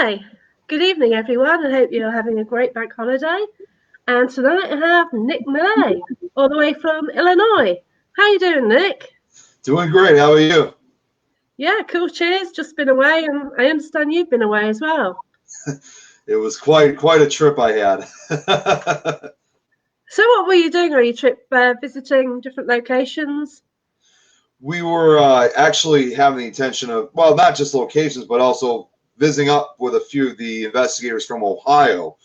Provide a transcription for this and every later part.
Hi, good evening, everyone. I hope you're having a great bank holiday. And tonight I have Nick Mulae, all the way from Illinois. How you doing, Nick? Doing great. How are you? Yeah, cool. Cheers. Just been away, and I understand you've been away as well. It was quite a trip I had. So, what were you doing on your trip? Visiting different locations? We were actually having the intention of, well, not just locations, but also visiting up with a few of the investigators from Ohio.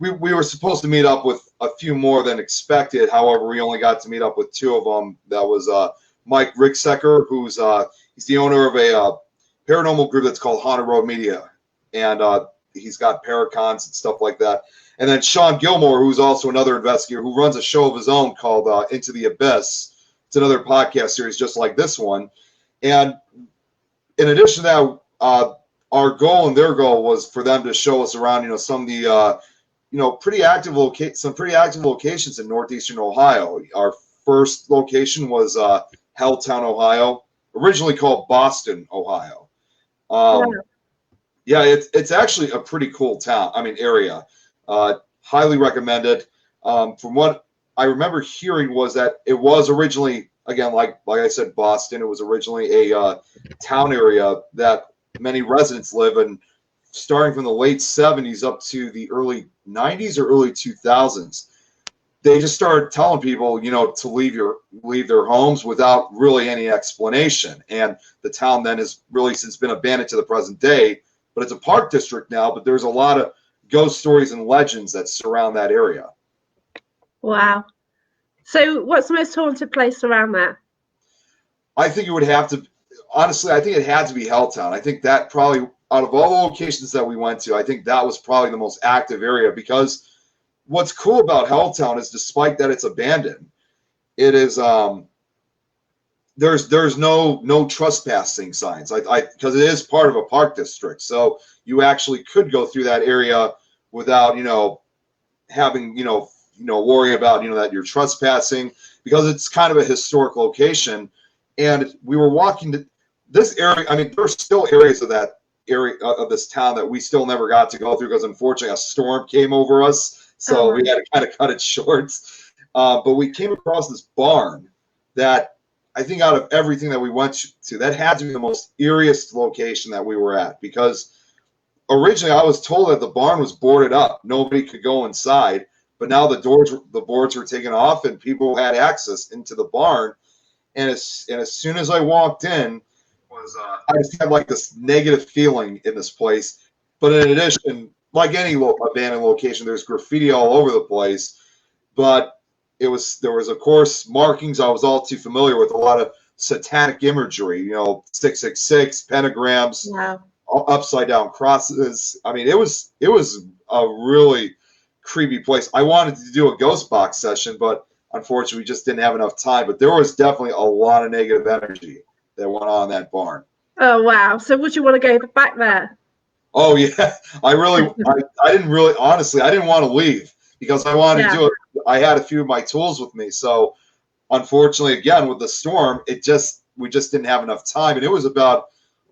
We were supposed to meet up with a few more than expected. However, we only got to meet up with two of them. That was Mike Ricksecker, who's he's the owner of a paranormal group that's called Haunted Road Media, and he's got paracons and stuff like that. And then Sean Gilmore, who's also another investigator who runs a show of his own called Into the Abyss. It's another podcast series just like this one. And in addition to that, our goal and their goal was for them to show us around, some of the, pretty active locations in northeastern Ohio. Our first location was Helltown, Ohio, originally called Boston, Ohio. Wow. Yeah, it's actually a pretty cool area. Highly recommended. From what I remember hearing was that it was originally, again, like I said, Boston. It was originally a town area that many residents live in, starting from the late 70s up to the early 90s or early 2000s. They just started telling people, to leave their homes without really any explanation. And the town then has really since been abandoned to the present day. But it's a park district now. But there's a lot of ghost stories and legends that surround that area. Wow. So, what's the most haunted place around there? I think it would have to, honestly, I think it had to be Helltown. I think that probably, out of all the locations that we went to, I think that was probably the most active area, because what's cool about Helltown is, despite that it's abandoned, it is, there's no trespassing signs, because it is part of a park district. So you actually could go through that area without, having, worry about, that you're trespassing, because it's kind of a historic location. And we were walking to this area. I mean, there's still areas of that area of this town that we still never got to go through, because unfortunately a storm came over us. So we had to kind of cut it short. But we came across this barn that I think, out of everything that we went to, that had to be the most eeriest location that we were at, because originally I was told that the barn was boarded up. Nobody could go inside. But now the boards were taken off, and people had access into the barn. And as soon as I walked in, I just had like this negative feeling in this place. But in addition, like any abandoned location, there's graffiti all over the place. But there was of course markings. I was all too familiar with a lot of satanic imagery, 666 pentagrams, Wow. upside down crosses. I mean, it was a really creepy place. I wanted to do a ghost box session, but unfortunately we just didn't have enough time. But there was definitely a lot of negative energy that went on in that barn. Oh, wow. So, would you want to go back there? Oh yeah, I didn't really, honestly, I didn't want to leave, because I wanted to do it. I had a few of my tools with me, so unfortunately, again, with the storm, we just didn't have enough time, and it was about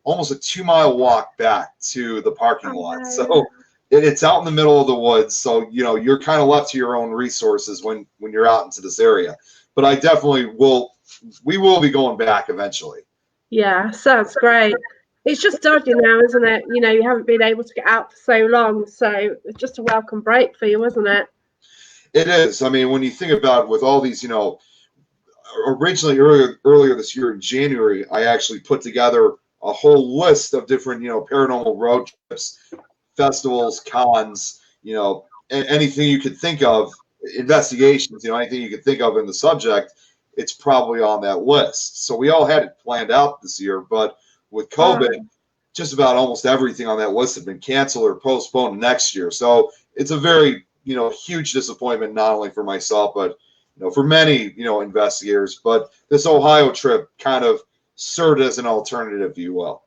almost a 2-mile walk back to the parking lot. So it's out in the middle of the woods, so you're kind of left to your own resources when you're out into this area. But I definitely will. We will be going back eventually. Yeah, sounds great. It's just dodgy now, isn't it? You haven't been able to get out for so long, so it's just a welcome break for you, isn't it? It is. I mean, when you think about, with all these, originally earlier this year in January, I actually put together a whole list of different, paranormal road trips, festivals, cons, anything you could think of, investigations, anything you could think of in the subject, it's probably on that list. So we all had it planned out this year, but with COVID, just about almost everything on that list had been canceled or postponed next year. So it's a very, huge disappointment, not only for myself, but, for many, investigators. But this Ohio trip kind of served as an alternative, if you will.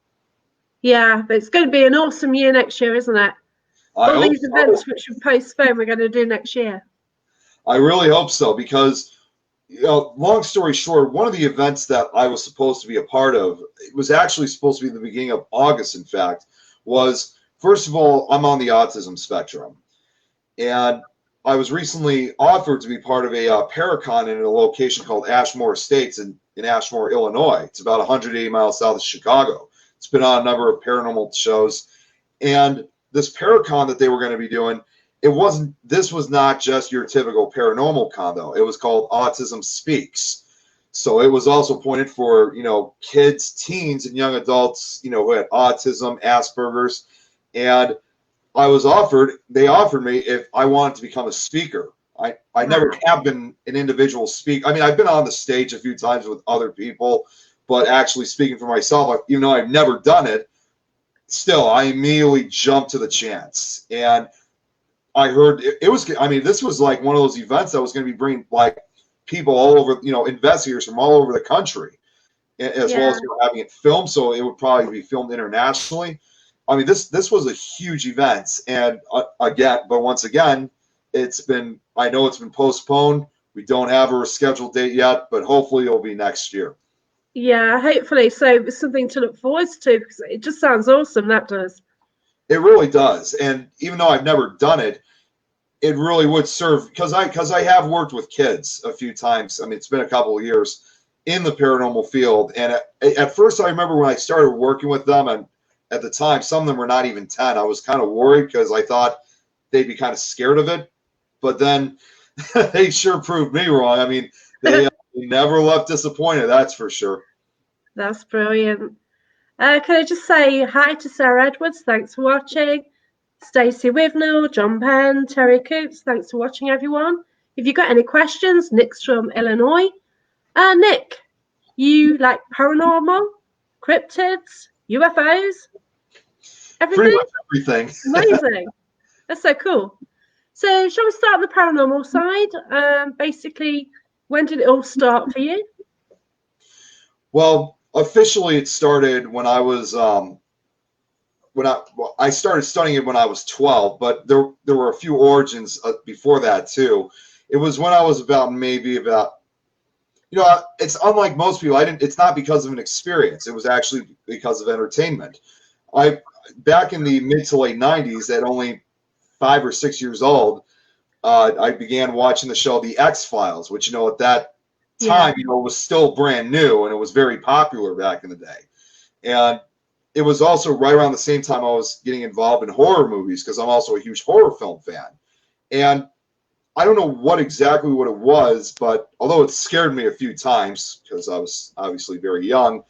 Yeah, but it's going to be an awesome year next year, isn't it? All these events which we postponed, we're going to do next year. I really hope so, because, long story short, one of the events that I was supposed to be a part of, it was actually supposed to be the beginning of August, in fact, was First of all, I'm on the autism spectrum, and I was recently offered to be part of a Paracon in a location called Ashmore Estates in Ashmore, Illinois. It's about 180 miles south of Chicago. It's been on a number of paranormal shows, and this Paracon that they were going to be doing, this was not just your typical paranormal con, though. It was called Autism Speaks. So it was also pointed for, kids, teens, and young adults, who had autism, Asperger's. And they offered me if I wanted to become a speaker. I never have been an individual speaker. I mean, I've been on the stage a few times with other people, but actually speaking for myself, even though I've never done it, still, I immediately jumped to the chance. And I heard this was like one of those events that was going to be bringing like people all over, investigators from all over the country, as well as having it filmed. So it would probably be filmed internationally. I mean, this was a huge event. And once again, I know it's been postponed. We don't have a scheduled date yet, but hopefully it'll be next year. Yeah, hopefully. So it's something to look forward to, because it just sounds awesome. That does. It really does. And even though I've never done it, it really would serve, because I have worked with kids a few times. I mean, it's been a couple of years in the paranormal field. And at first, I remember when I started working with them, and at the time, some of them were not even 10. I was kind of worried because I thought they'd be kind of scared of it. But then they sure proved me wrong. I mean, they never left disappointed, that's for sure. That's brilliant. Can I just say hi to Sarah Edwards? Thanks for watching. Stacey Wivnell, John Penn, Terry Coops, thanks for watching, everyone. If you've got any questions, Nick's from Illinois. Nick, you like paranormal, cryptids, UFOs? Everything? Pretty much everything. Amazing. That's so cool. So shall we start on the paranormal side? Basically, when did it all start for you? Well, officially it started when I was I started studying it when I was 12, but there were a few origins before that too. It was when I was about, it's unlike most people. It's not because of an experience. It was actually because of entertainment. Back in the mid to late 90s, at only 5 or 6 years old, I began watching the show The X-Files, which, at that time, was still brand new, and it was very popular back in the day. And it was also right around the same time I was getting involved in horror movies, because I'm also a huge horror film fan. And I don't know what it was, but although it scared me a few times, because I was obviously very young,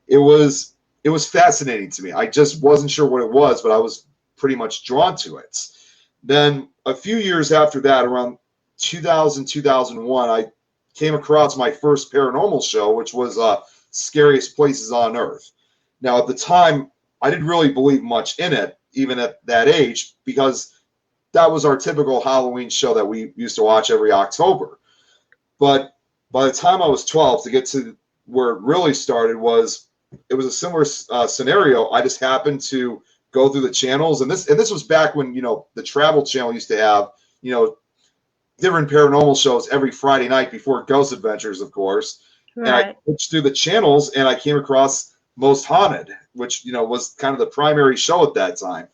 it was fascinating to me. I just wasn't sure what it was, but I was pretty much drawn to it. Then a few years after that, around 2000, 2001, I came across my first paranormal show, which was Scariest Places on Earth. Now, at the time, I didn't really believe much in it, even at that age, because that was our typical Halloween show that we used to watch every October. But by the time I was 12, to get to where it really started, it was a similar scenario. I just happened to go through the channels, and this was back when the Travel Channel used to have different paranormal shows every Friday night before Ghost Adventures, of course. Right. And I switched through the channels, and I came across Most Haunted, which was kind of the primary show at that time.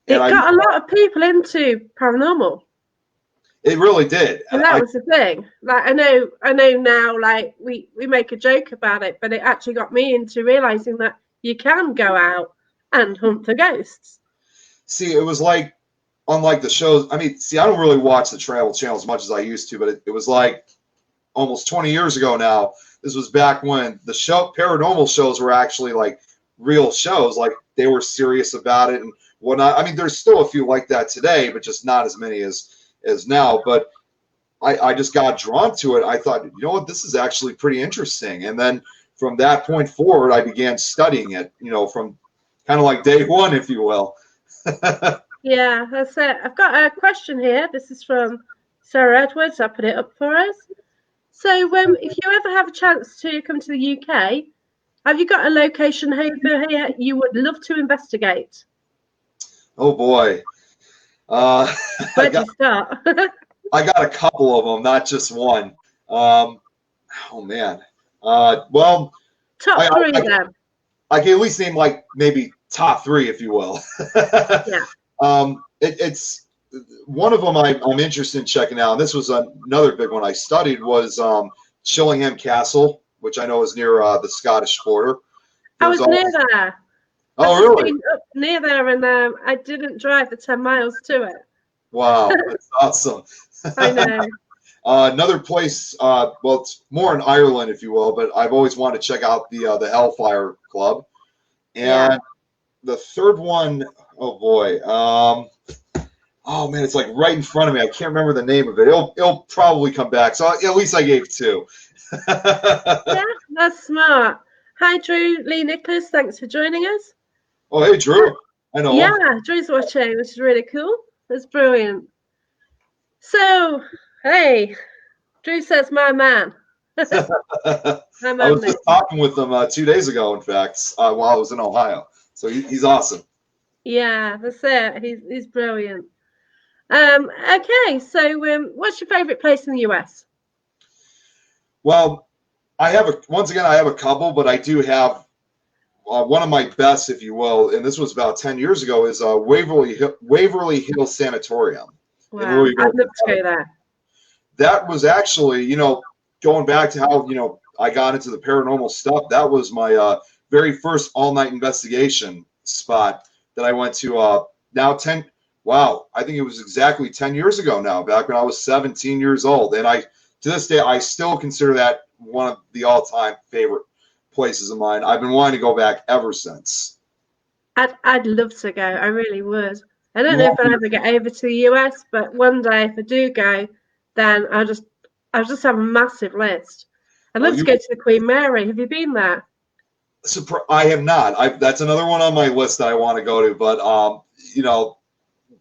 It got a lot of people into paranormal. It really did. And that was the thing. Like I know now, like we make a joke about it, but it actually got me into realizing that you can go out and hunt for ghosts. See, it was like, unlike the shows, I don't really watch the Travel Channel as much as I used to, but it was like almost 20 years ago now. This was back when the paranormal shows were actually like real shows, like they were serious about it and whatnot. There's still a few like that today, but just not as many as now. But I just got drawn to it. I thought, this is actually pretty interesting. And then from that point forward, I began studying it, from kind of like day one, if you will. Yeah, that's it. I've got a question here. This is from Sarah Edwards. I put it up for us. So if you ever have a chance to come to the UK, have you got a location over here you would love to investigate? Oh, boy. Where do you start? I got a couple of them, not just one. Oh, man. Well, top three then. I can at least name like maybe top three, if you will. Yeah. It's one of them I'm interested in checking out. And this was another big one I studied was Chillingham Castle, which I know is near the Scottish border. I was near there. Oh, I've just really? been up near there, and I didn't drive the 10 miles to it. Wow, that's awesome. I know. Another place, well, it's more in Ireland, if you will, but I've always wanted to check out the Hellfire Club. And the third one, oh boy, oh man, it's like right in front of me. I can't remember the name of it. It'll probably come back. So at least I gave two. Yeah, that's smart. Hi, Drew, Lee Nicholas. Thanks for joining us. Oh, hey, Drew. I know. Yeah, Drew's watching, which is really cool. That's brilliant. So, hey, Drew says, my man. I was just talking with him 2 days ago, in fact, while I was in Ohio. So he's awesome. Yeah, that's it. He's brilliant. Okay, so what's your favorite place in the US? Well, I have a couple, but I do have one of my best, if you will, and this was about 10 years ago, is Waverly Hill Sanatorium. Wow, I'd love to go there. That was actually, going back to how, I got into the paranormal stuff, that was my very first all-night investigation spot that I went to I think it was exactly 10 years ago now, back when I was 17 years old. And to this day, I still consider that one of the all-time favorite places of mine. I've been wanting to go back ever since. I'd love to go. I really would. I don't know if I'll ever get over to the US, but one day if I do go, then I'll just have a massive list. I'd love to go to the Queen Mary. Have you been there? I have not. That's another one on my list that I want to go to. But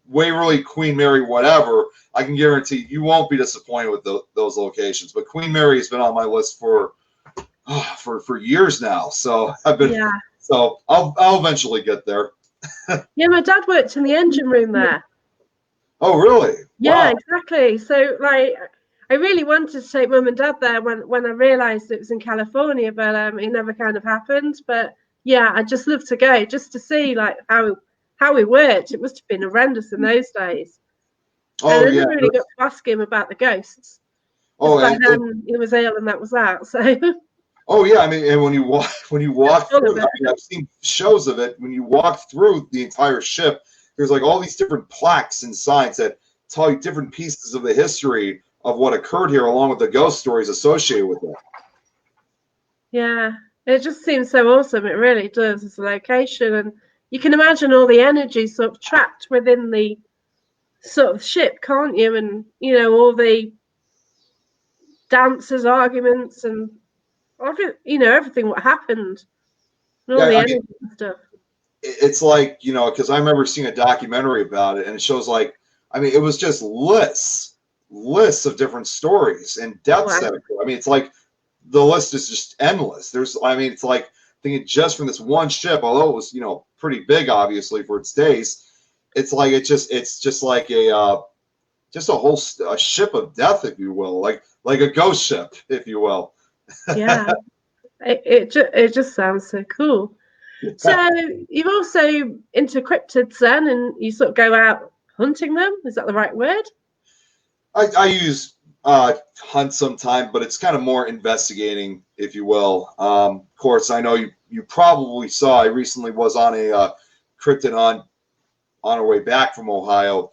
Waverly, Queen Mary, whatever, I can guarantee you won't be disappointed with those locations. But Queen Mary has been on my list for years now. So So I'll eventually get there. Yeah, my dad worked in the engine room there. Oh, really? Yeah, wow. Exactly. So, like, I really wanted to take Mum and Dad there when I realised it was in California, but it never kind of happened. But yeah, I'd just love to go just to see like how it worked. It must have been horrendous in those days. And I never really got to ask him about the ghosts. Back then he was ill, and that was that. So. Oh yeah, I mean, and when you walk through, I've seen shows of it. When you walk through the entire ship, there's like all these different plaques and signs that tell you different pieces of the history of what occurred here, along with the ghost stories associated with it. Yeah, it just seems so awesome. It really does as a location, and you can imagine all the energy sort of trapped within the sort of ship, can't you? And all the dancers' arguments and everything what happened, and all the energy and stuff. It's like, because I remember seeing a documentary about it, and it shows like, it was just lists of different stories and deaths. Wow. It's like the list is just endless. It's like thinking just from this one ship, although it was, pretty big, obviously for its days. It's like it's just like a whole ship of death, if you will, like a ghost ship, if you will. Yeah, it just sounds so cool. So you're also into cryptids then, and you sort of go out hunting them. Is that the right word? I use hunt sometime, but it's kind of more investigating, if you will. Of course, I know you probably saw I recently was on a cryptid hunt on our way back from Ohio.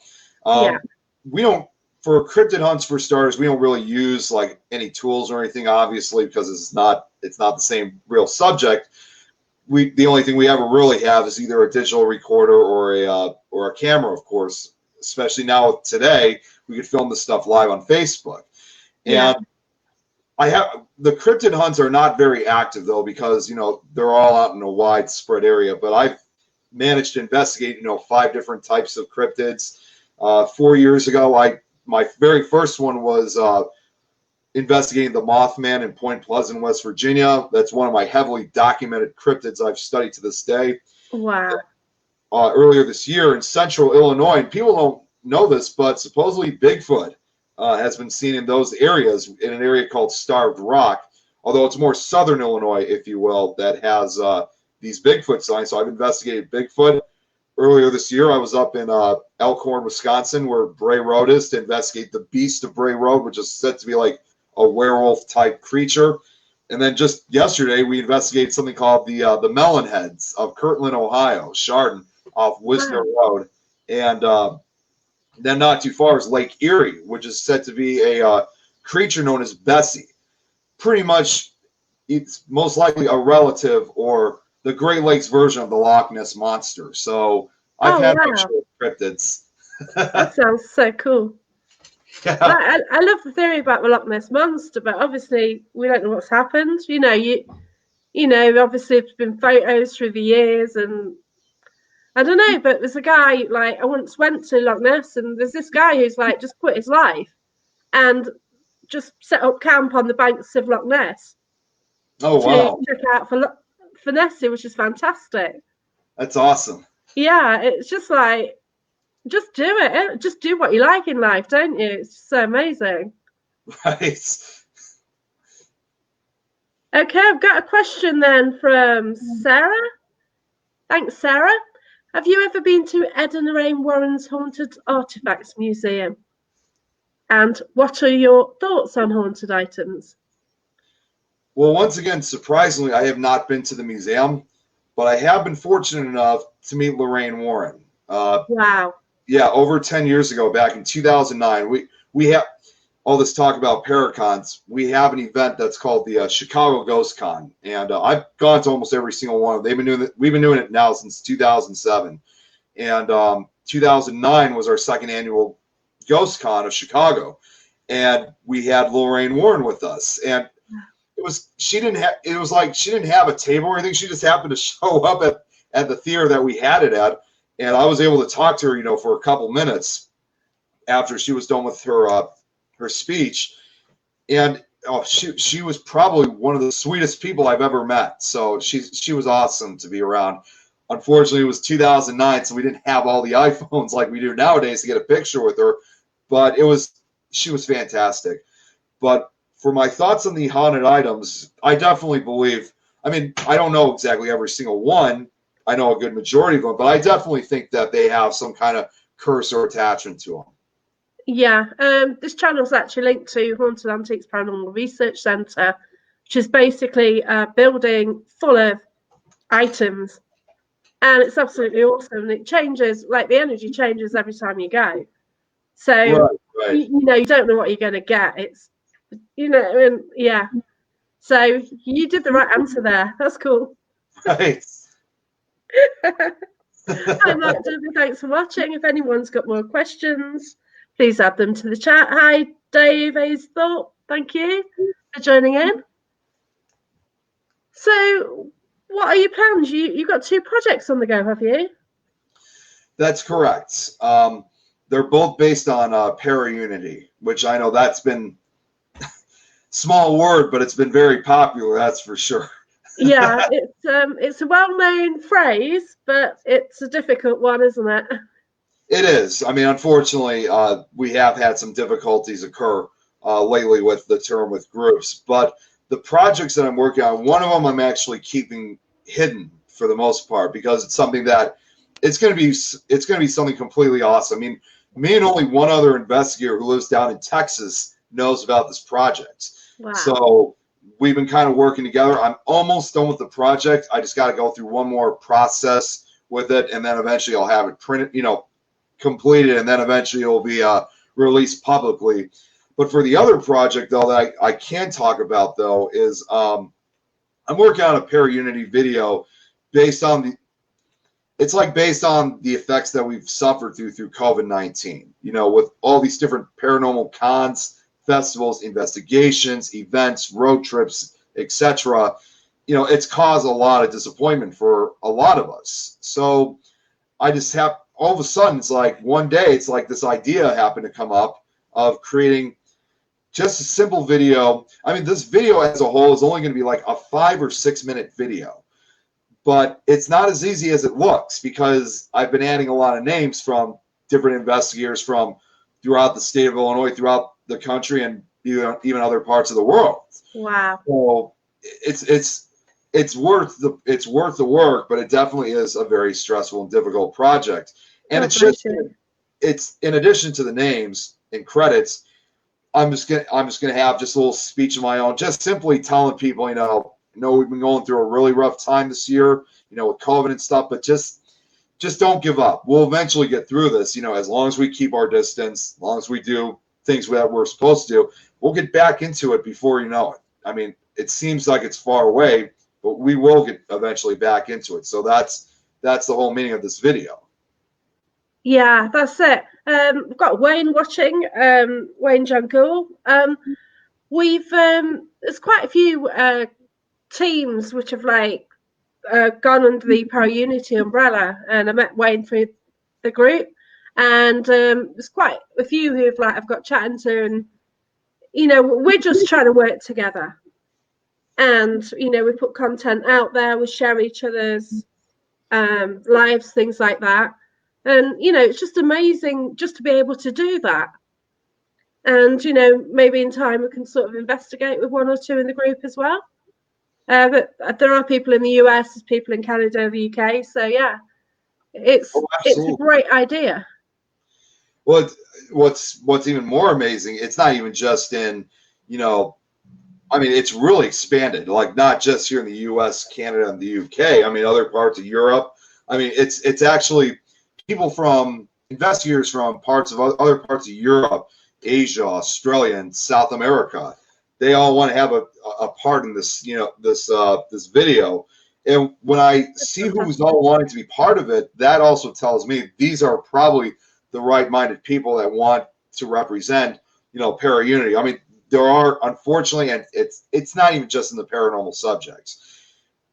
We don't, for cryptid hunts, for starters, we don't really use like any tools or anything, obviously, because it's not the same real subject. The only thing we ever really have is either a digital recorder or a camera, of course. Especially now today, we could film this stuff live on Facebook. And the cryptid hunts are not very active though, because they're all out in a widespread area. But I've managed to investigate 5 different types of cryptids. 4 years ago, my very first one was investigating the Mothman in Point Pleasant, West Virginia. That's one of my heavily documented cryptids I've studied to this day. Wow. Earlier this year in central Illinois, and people don't know this, but supposedly Bigfoot has been seen in those areas, in an area called Starved Rock, although it's more southern Illinois, if you will, that has these Bigfoot signs. So I've investigated Bigfoot. Earlier this year, I was up in Elkhorn, Wisconsin, where Bray Road is, to investigate the Beast of Bray Road, which is said to be like a werewolf-type creature. And then just yesterday, we investigated something called the Melon Heads of Kirtland, Ohio, Chardon, off Wisner Road. And then not too far is Lake Erie, which is said to be a creature known as Bessie. Pretty much, it's most likely a relative or the Great Lakes version of the Loch Ness Monster. So I've had my share of cryptids. That sounds so cool. Yeah. I love the theory about the Loch Ness Monster, but obviously we don't know what's happened. You know, obviously there's been photos through the years, and I don't know, but there's a guy, like, I once went to Loch Ness, and there's this guy who's like just quit his life and just set up camp on the banks of Loch Ness. Oh, wow. To check out for Nessie, which is fantastic. That's awesome. Yeah, it's just like, just do it. Just do what you like in life, don't you? It's just so amazing. Right. Okay, I've got a question then from Sarah. Thanks, Sarah. Have you ever been to Ed and Lorraine Warren's Haunted Artifacts Museum? And what are your thoughts on haunted items? Well, once again, surprisingly, I have not been to the museum, but I have been fortunate enough to meet Lorraine Warren. Wow. Yeah, over 10 years ago, back in 2009, we have all this talk about Paracons. We have an event that's called the Chicago Ghost Con, and I've gone to almost every single one. We've been doing it now since 2007, and 2009 was our second annual Ghost Con of Chicago, and we had Lorraine Warren with us, and she didn't have a table or anything. She just happened to show up at the theater that we had it at, and I was able to talk to her, for a couple minutes after she was done with her speech, and she was probably one of the sweetest people I've ever met. So she was awesome to be around. Unfortunately, it was 2009, so we didn't have all the iPhones like we do nowadays to get a picture with her, but she was fantastic. But for my thoughts on the haunted items, I definitely believe, I mean, I don't know exactly every single one. I know a good majority of them, but I definitely think that they have some kind of curse or attachment to them. Yeah, this channel is actually linked to Haunted Antiques Paranormal Research Centre, which is basically a building full of items, and it's absolutely awesome. And it changes, like the energy changes every time you go. So right. You don't know what you're going to get. It's and yeah. So you did the right answer there. That's cool. Right. Hi, Mark. Thanks for watching. If anyone's got more questions, please add them to the chat. Hi, Dave Aesthorpe. Thank you for joining in. So, what are your plans? You've got 2 projects on the go, have you? That's correct. They're both based on Paraunity, which I know that's been small word, but it's been very popular. That's for sure. Yeah, it's a well-known phrase, but it's a difficult one, isn't it? It is. I mean, unfortunately, we have had some difficulties occur lately with the term with groups. But the projects that I'm working on, one of them I'm actually keeping hidden for the most part because it's something that it's going to be something completely awesome. I mean, me and only one other investigator who lives down in Texas knows about this project. Wow. So we've been kind of working together. I'm almost done with the project. I just got to go through one more process with it, and then eventually I'll have it printed, completed, and then eventually it will be released publicly. But for the other project, though, that I can talk about, though, is I'm working on a Paraunity video based on the effects that we've suffered through COVID-19, with all these different paranormal cons, festivals, investigations, events, road trips, etc. It's caused a lot of disappointment for a lot of us. So I just have, all of a sudden, it's like one day, it's like this idea happened to come up of creating just a simple video. I mean, this video as a whole is only going to be like a 5 or 6 minute video, but it's not as easy as it looks because I've been adding a lot of names from different investigators from throughout the state of Illinois, throughout the country, and even other parts of the world. Wow. So it's it's worth the work, but it definitely is a very stressful and difficult project. And God it's bless just you. it's in addition to the names and credits, I'm just gonna have just a little speech of my own, just simply telling people, we've been going through a really rough time this year, with COVID and stuff, but just don't give up. We'll eventually get through this, as long as we keep our distance, as long as we do things that we're supposed to do, we'll get back into it before you know it. I mean, it seems like it's far away, but we will get eventually back into it. So that's the whole meaning of this video. Yeah, that's it. We've got Wayne watching, Wayne Jungle. We've there's quite a few teams which have gone under the Para Unity umbrella, and I met Wayne through the group, and there's quite a few who've I've got chatting to, and we're just trying to work together, and we put content out there, we share each other's lives, things like that, and it's just amazing just to be able to do that. And maybe in time we can sort of investigate with one or two in the group as well. But there are people in the US, there's people in Canada, the UK. So yeah, it's a great idea. Well, what's even more amazing, it's not even just in, I mean, it's really expanded, like not just here in the US, Canada, and the UK. I mean, other parts of Europe. I mean, it's actually people from investigators from parts of other parts of Europe, Asia, Australia, and South America. They all want to have a part in this, this video. And when I see who's all wanting to be part of it, that also tells me these are probably the right-minded people that want to represent, para unity. I mean, there are, unfortunately, and it's not even just in the paranormal subjects.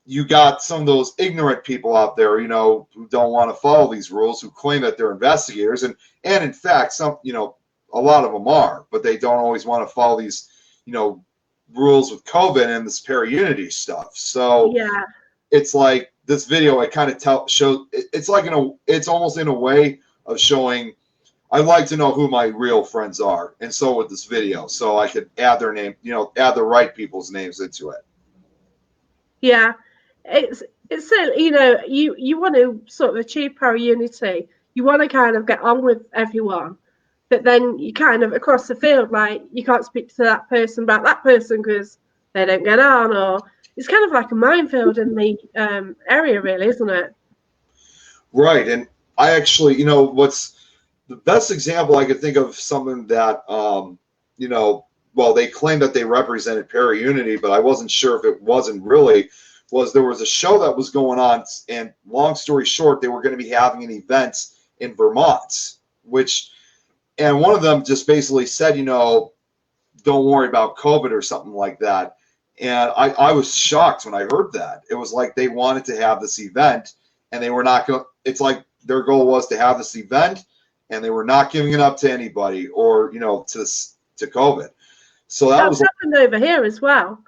You got some of those ignorant people out there, who don't want to follow these rules, who claim that they're investigators, and in fact, some, a lot of them are, but they don't always want to follow these, rules with COVID and this para unity stuff. So yeah, it's like this video, it kind of shows. It's like it's almost in a way of showing. I'd like to know who my real friends are, and so with this video, so I could add their name, add the right people's names into it. Yeah, it's you want to sort of achieve para unity. You want to kind of get on with everyone, but then you kind of across the field, you can't speak to that person about that person because they don't get on, or it's kind of like a minefield in the area, really, isn't it? Right, and I actually, what's the best example I could think of, something that, well, they claimed that they represented para unity, but I wasn't sure if it wasn't really. There was a show that was going on, and long story short, they were going to be having an event in Vermont, and one of them just basically said, don't worry about COVID or something like that. And I was shocked when I heard that. It was like they wanted to have this event, and they were not going. It's like their goal was to have this event, and they were not giving it up to anybody, or to COVID. So that's happened over here as well.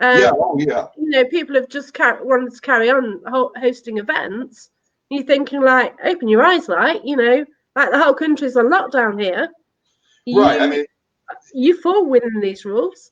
Yeah, oh yeah. People have just wanted to carry on hosting events. You're thinking, open your eyes, the whole country's on lockdown here. Right. I mean, you fall within these rules.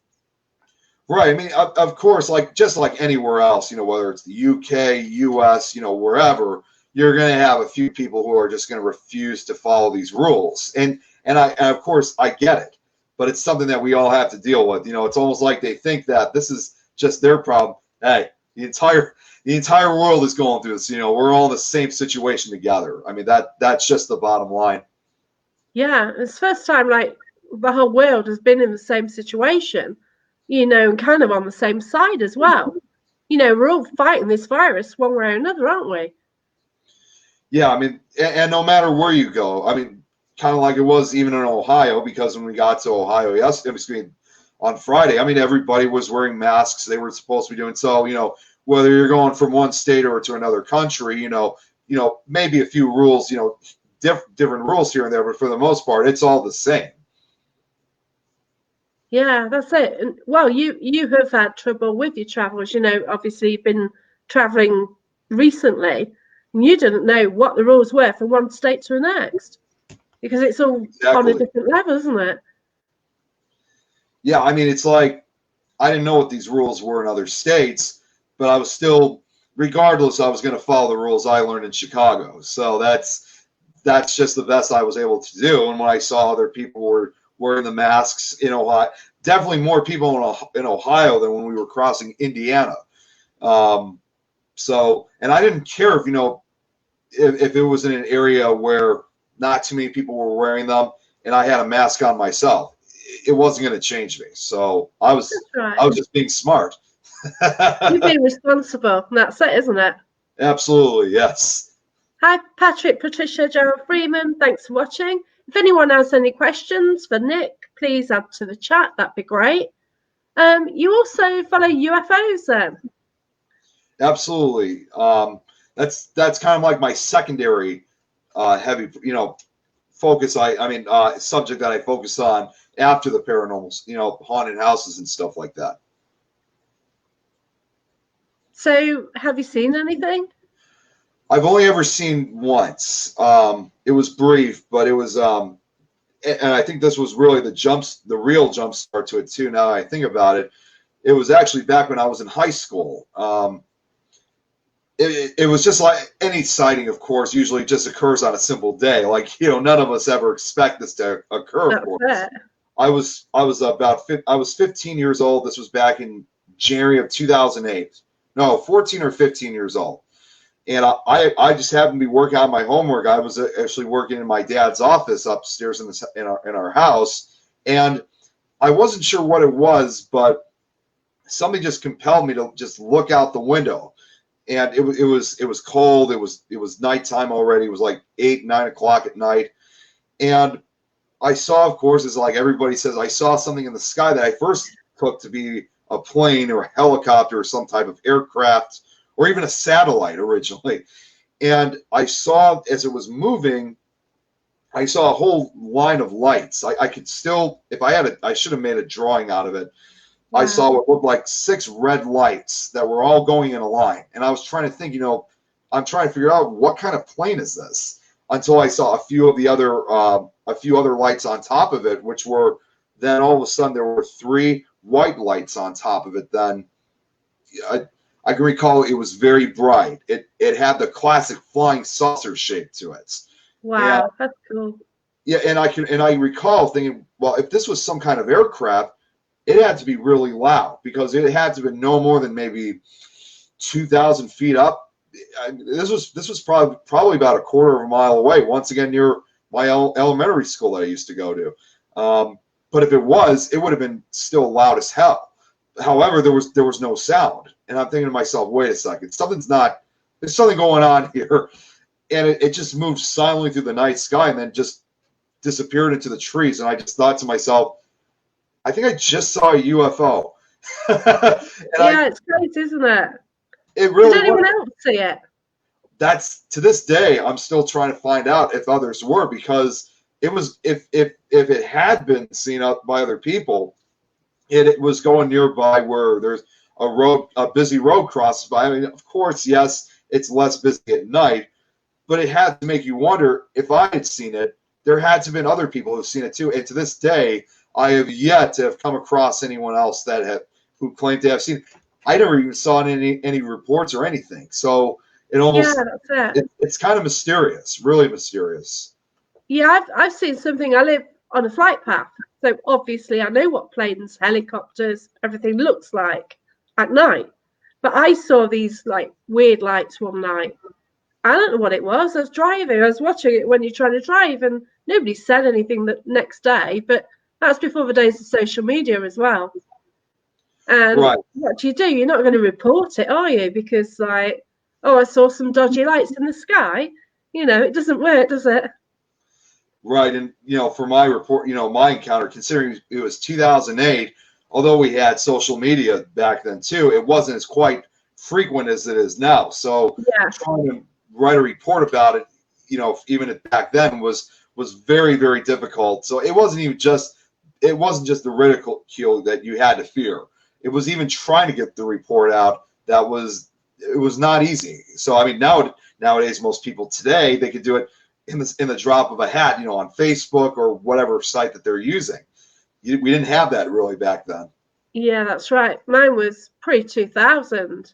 Right. I mean, of course, just like anywhere else, whether it's the UK, US, wherever, you're going to have a few people who are just going to refuse to follow these rules. And of course, I get it, but it's something that we all have to deal with. It's almost like they think that this is just their problem. Hey, the entire world is going through this. We're all in the same situation together. I mean, that's just the bottom line. Yeah, it's the first time the whole world has been in the same situation, and kind of on the same side as well. We're all fighting this virus one way or another, aren't we? Yeah, I mean, and no matter where you go, I mean, kind of like it was even in Ohio, because when we got to Ohio on Friday, I mean, everybody was wearing masks. They were supposed to be doing so. Whether you're going from one state or to another country, maybe a few rules, different rules here and there, but for the most part, it's all the same. Yeah, that's it. And well, you have had trouble with your travels. Obviously you've been traveling recently, and you didn't know what the rules were from one state to the next, because it's all on a different level, isn't it? Yeah, I mean, it's like I didn't know what these rules were in other states, but I was still, regardless, I was going to follow the rules I learned in Chicago. So that's just the best I was able to do. And when I saw other people were wearing the masks in Ohio, definitely more people in Ohio than when we were crossing Indiana. And I didn't care if, if it was in an area where not too many people were wearing them and I had a mask on myself, it wasn't going to change me. So I was just being smart. You're being responsible. That's it, isn't it? Absolutely, yes. Hi, Patrick, Patricia, Gerald Freeman. Thanks for watching. If anyone has any questions for Nick, please add to the chat. That'd be great. You also follow UFOs then? Absolutely. That's kind of like my secondary heavy, focus. Subject that I focus on after the paranormal, haunted houses and stuff like that. So, have you seen anything? I've only ever seen once. It was brief, but it was, and I think this was really the real jump start to it too. Now that I think about it, it was actually back when I was in high school. It was just like any sighting, of course, usually just occurs on a simple day. Like, none of us ever expect this to occur. Of course. I was 15 years old. This was back in January of 2008. No, 14 or 15 years old. And I just happened to be working on my homework. I was actually working in my dad's office upstairs in our house, and I wasn't sure what it was, but something just compelled me to just look out the window. And it was cold. It was nighttime already. It was like 8, 9 o'clock at night, and I saw, of course, as like everybody says, I saw something in the sky that I first took to be a plane or a helicopter or some type of aircraft or even a satellite originally. And I saw, as it was moving, I saw a whole line of lights. I could still, if I had I should have made a drawing out of it. Wow. I saw what looked like 6 red lights that were all going in a line. And I was trying to think, I'm trying to figure out what kind of plane is this, until I saw a few other lights on top of it, which were then all of a sudden there were 3 white lights on top of it. Then I can recall it was very bright. It had the classic flying saucer shape to it. Wow, and, that's cool. Yeah, and I recall thinking, well, if this was some kind of aircraft, it had to be really loud, because it had to be no more than maybe 2,000 feet up. This was probably about a quarter of a mile away. Once again, near my elementary school that I used to go to. But if it would have been still loud as hell. However, there was no sound, and I'm thinking to myself, wait a second, there's something going on here, and it just moved silently through the night sky and then just disappeared into the trees. And I just thought to myself, I think I just saw a UFO. It's great, isn't it? It really. Did anyone else see it? That's, to this day, I'm still trying to find out if others were, because it was, if it had been seen up by other people, it was going nearby where there's a busy road crosses by. I mean, of course, yes, it's less busy at night, but it had to make you wonder, if I had seen it, there had to have been other people who've seen it too. And to this day, I have yet to have come across anyone else who claimed to have seen it. I never even saw any reports or anything. So it almost, it's kind of mysterious, really mysterious. Yeah, I've seen something. I live on a flight path, so obviously I know what planes, helicopters, everything looks like at night. But I saw these like weird lights one night. I don't know what it was. I was driving. I was watching it when you're trying to drive, and nobody said anything the next day. But that's before the days of social media as well. And what do? You're not going to report it, are you? Because like, oh, I saw some dodgy lights in the sky. It doesn't work, does it? Right. And, for my report, my encounter, considering it was 2008, although we had social media back then too, it wasn't as quite frequent as it is now. So trying to write a report about it, even back then was very, very difficult. So it wasn't just the ridicule that you had to fear. It was even trying to get the report out. It was not easy. So, I mean, nowadays, most people today, they could do it in the drop of a hat, on Facebook or whatever site that they're using. We didn't have that really back then. Yeah, that's right. Mine was pre-2000.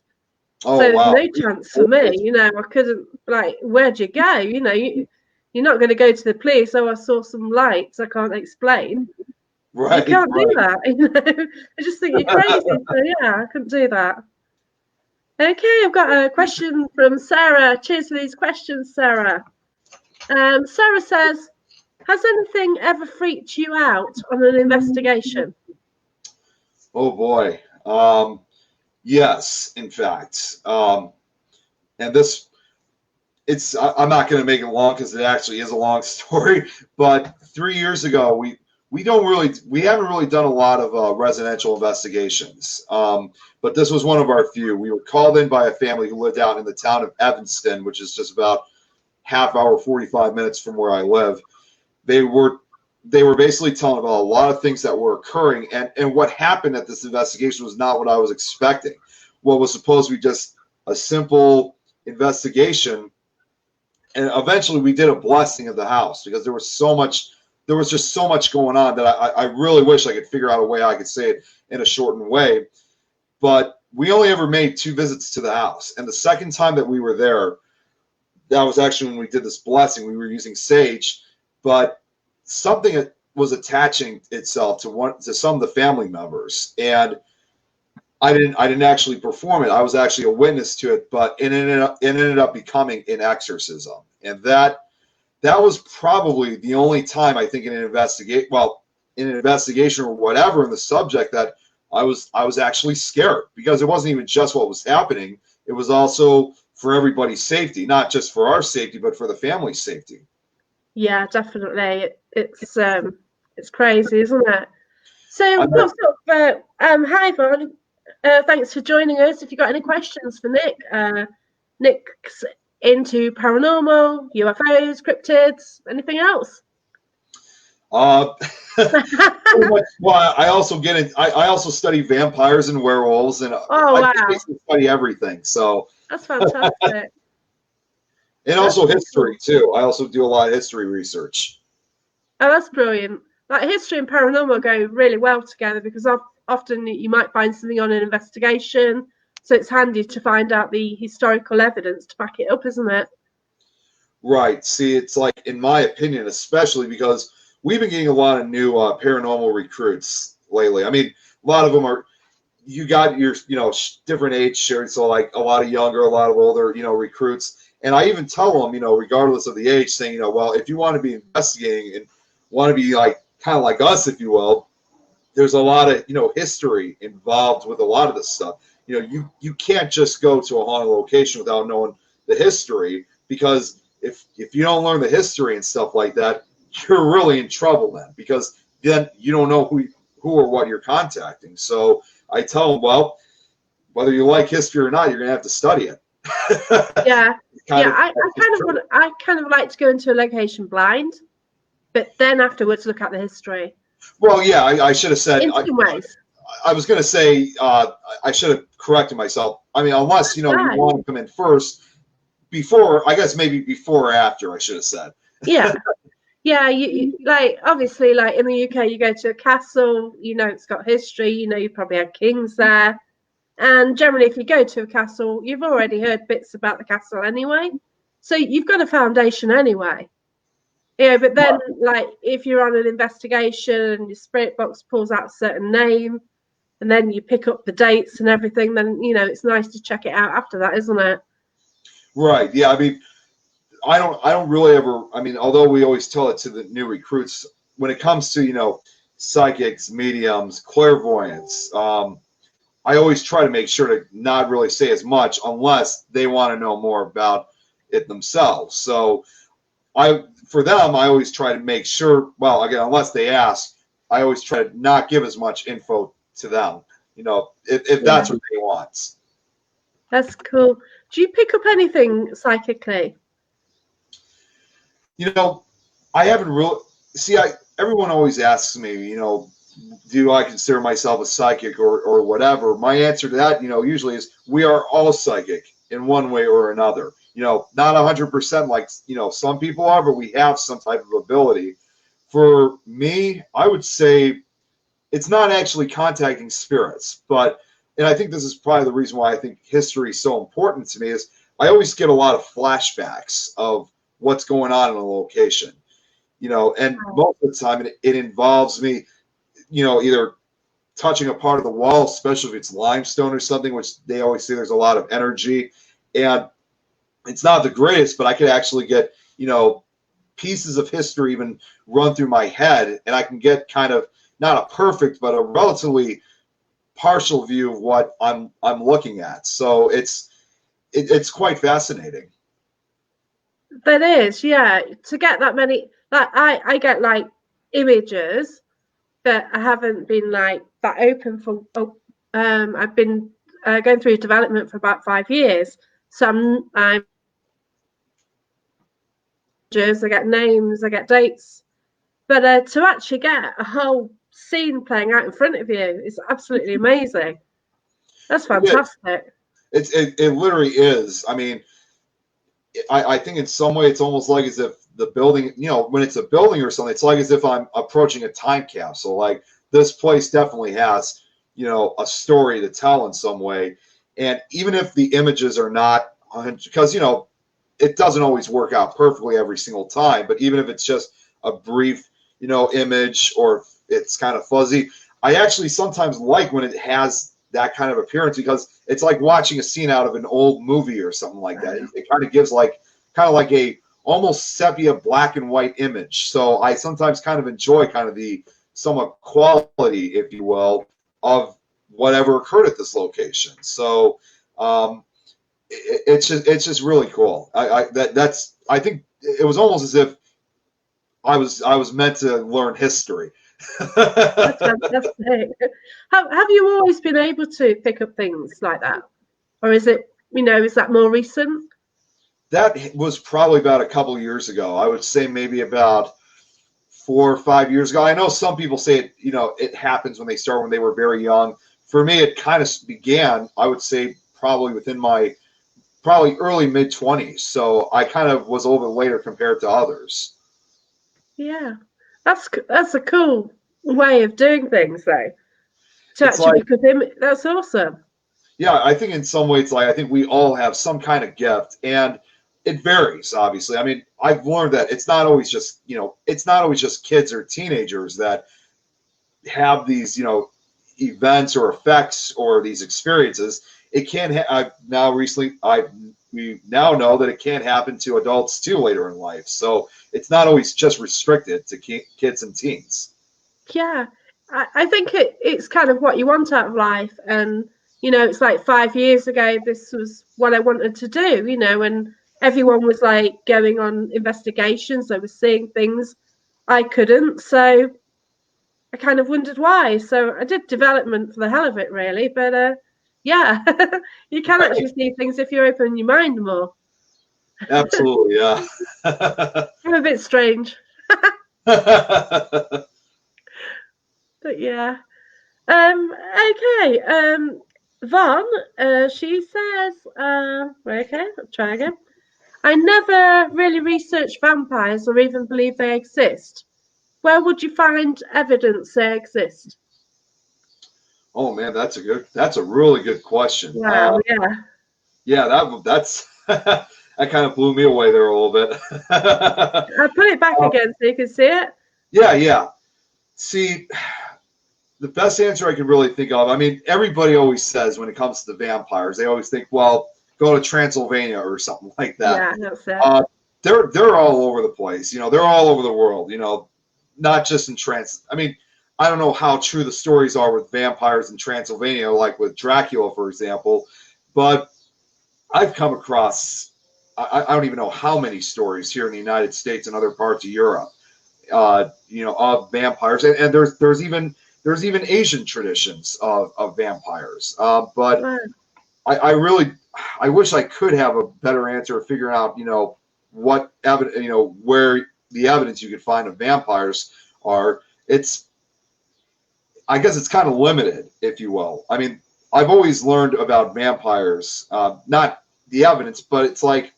Oh, So there's wow. no chance for me. You know, I couldn't, like, where'd you go? You know, you're not going to go to the police. Oh, I saw some lights I can't explain. You Right, can't do right. that. You know, I just think you're crazy. So yeah, I couldn't do that. Okay, I've got a question from Sarah. Cheers for these questions, Sarah. Sarah says, has anything ever freaked you out on an investigation? Oh boy. Yes, in fact. And this, I'm not going to make it long because it actually is a long story. But 3 years ago, we haven't really done a lot of residential investigations. But this was one of our few. We were called in by a family who lived out in the town of Evanston, which is just about half hour, 45 minutes from where I live. They were basically telling about a lot of things that were occurring, and what happened at this investigation was not what I was expecting. What was supposed to be just a simple investigation, and eventually we did a blessing of the house because there was just so much going on that I really wish I could figure out a way I could say it in a shortened way. But we only ever made 2 visits to the house, and the second time that we were there, that was actually when we did this blessing. We were using sage, but something was attaching itself to some of the family members, and I didn't actually perform it. I was actually a witness to it, but it ended up becoming an exorcism, and that was probably the only time I think in an investigation or whatever in the subject that I was actually scared, because it wasn't even just what was happening. It was also for everybody's safety, not just for our safety, but for the family's safety. Yeah, definitely. It's crazy, isn't it? So, I'm not, what's up? Hi, Vaughn. Thanks for joining us. If you've got any questions for Nick, Nick's into paranormal, UFOs, cryptids, anything else? pretty much, well, I also get it. I also study vampires and werewolves, and Oh, I wow. just basically study everything. So, That's fantastic. and That's also really cool. history too. I also do a lot of history research. Oh, that's brilliant. Like history and paranormal go really well together because often you might find something on an investigation. So it's handy to find out the historical evidence to back it up, isn't it? Right. See, it's like, in my opinion, especially because we've been getting a lot of new paranormal recruits lately. I mean, a lot of them are, you got your, different age shared. So like a lot of younger, a lot of older, recruits. And I even tell them, regardless of the age, saying, well, if you want to be investigating and want to be like kind of like us, if you will, there's a lot of, history involved with a lot of this stuff. You can't just go to a haunted location without knowing the history, because if you don't learn the history and stuff like that, you're really in trouble then, because then you don't know who or what you're contacting. So I tell them, well, whether you like history or not, you're going to have to study it. Yeah. Kind Yeah, of, I kind of like to go into a location blind, but then afterwards look at the history well, yeah, I should have said, in some ways. I was going to say, I should have corrected myself. I mean, unless, you Right. want to come in first, before, I guess maybe before or after, I should have said. Yeah. Yeah, you like obviously like in the UK you go to a castle, it's got history, you probably had kings there. And generally if you go to a castle, you've already heard bits about the castle anyway. So you've got a foundation anyway. But then like if you're on an investigation and your spirit box pulls out a certain name and then you pick up the dates and everything, then it's nice to check it out after that, isn't it? Right. Yeah. I mean, I don't really ever, I mean, although we always tell it to the new recruits, when it comes to, psychics, mediums, clairvoyants, I always try to make sure to not really say as much unless they want to know more about it themselves. So for them, I always try to make sure, well, again, unless they ask, I always try to not give as much info to them, if that's what they want. That's cool. Do you pick up anything psychically? I haven't really, see, everyone always asks me, do I consider myself a psychic or whatever? My answer to that, usually is we are all psychic in one way or another. Not 100% like, some people are, but we have some type of ability. For me, I would say it's not actually contacting spirits, but and I think this is probably the reason why I think history is so important to me, is I always get a lot of flashbacks of what's going on in a location, and most of the time it involves me, either touching a part of the wall, especially if it's limestone or something, which they always say there's a lot of energy. And it's not the greatest, but I could actually get, pieces of history even run through my head, and I can get kind of not a perfect, but a relatively partial view of what I'm looking at. So it's quite fascinating. That is, yeah. To get that many, like I get like images, but I haven't been like that open for. I've been going through development for about 5 years, so I'm I get names, I get dates, but to actually get a whole scene playing out in front of you is absolutely amazing. That's fantastic. It literally is. I mean, I think in some way it's almost like as if the building, when it's a building or something, it's like as if I'm approaching a time capsule. Like, this place definitely has, a story to tell in some way. And even if the images are not, because, it doesn't always work out perfectly every single time, but even if it's just a brief, image, or it's kind of fuzzy, I actually sometimes like when it has that kind of appearance, because it's like watching a scene out of an old movie or something like that. It kind of gives like a almost sepia black and white image. So I sometimes kind of enjoy kind of the somewhat quality, if you will, of whatever occurred at this location. So it's just really cool. I think it was almost as if I was meant to learn history. That's fantastic. Have you always been able to pick up things like that, or is it, is that more recent? That was probably about a couple of years ago. I would say maybe about 4 or 5 years ago. I know some people say it, it happens when they were very young. For me, it kind of began, I would say, probably within my early mid-20s. So I kind of was a little bit later compared to others. Yeah, that's a cool way of doing things, though. To It's actually like, pick up him, that's awesome. yeah, I think in some ways, I think we all have some kind of gift, and it varies, obviously. I mean, I've learned that it's not always just, kids or teenagers that have these, events or effects or these experiences. It can we now know that it can happen to adults too later in life. So it's not always just restricted to kids and teens. Yeah, I think it's kind of what you want out of life, and it's like 5 years ago, this was what I wanted to do, and everyone was like going on investigations. They were seeing things I couldn't, so I kind of wondered why. So I did development for the hell of it, really. But yeah, you can actually see things if you open your mind more. Absolutely, yeah. I'm a bit strange. But yeah. Okay. Vaughn, she says, okay, let's try again. I never really researched vampires or even believe they exist. Where would you find evidence they exist? Oh man, that's a really good question. Wow, yeah. Yeah, that's that kind of blew me away there a little bit. I'll put it back again so you can see it. Yeah. See, the best answer I can really think of, I mean, everybody always says when it comes to the vampires, they always think, well, go to Transylvania or something like that. Yeah, that's it. They're all over the place. They're all over the world. Not just in I mean, I don't know how true the stories are with vampires in Transylvania, like with Dracula, for example, but I've come across, I don't even know how many stories here in the United States and other parts of Europe, of vampires, and there's even Asian traditions of vampires. But Wow. I wish I could have a better answer of figuring out, what evidence, where the evidence you could find of vampires are. I guess it's kind of limited, if you will. I mean, I've always learned about vampires, not the evidence, but it's like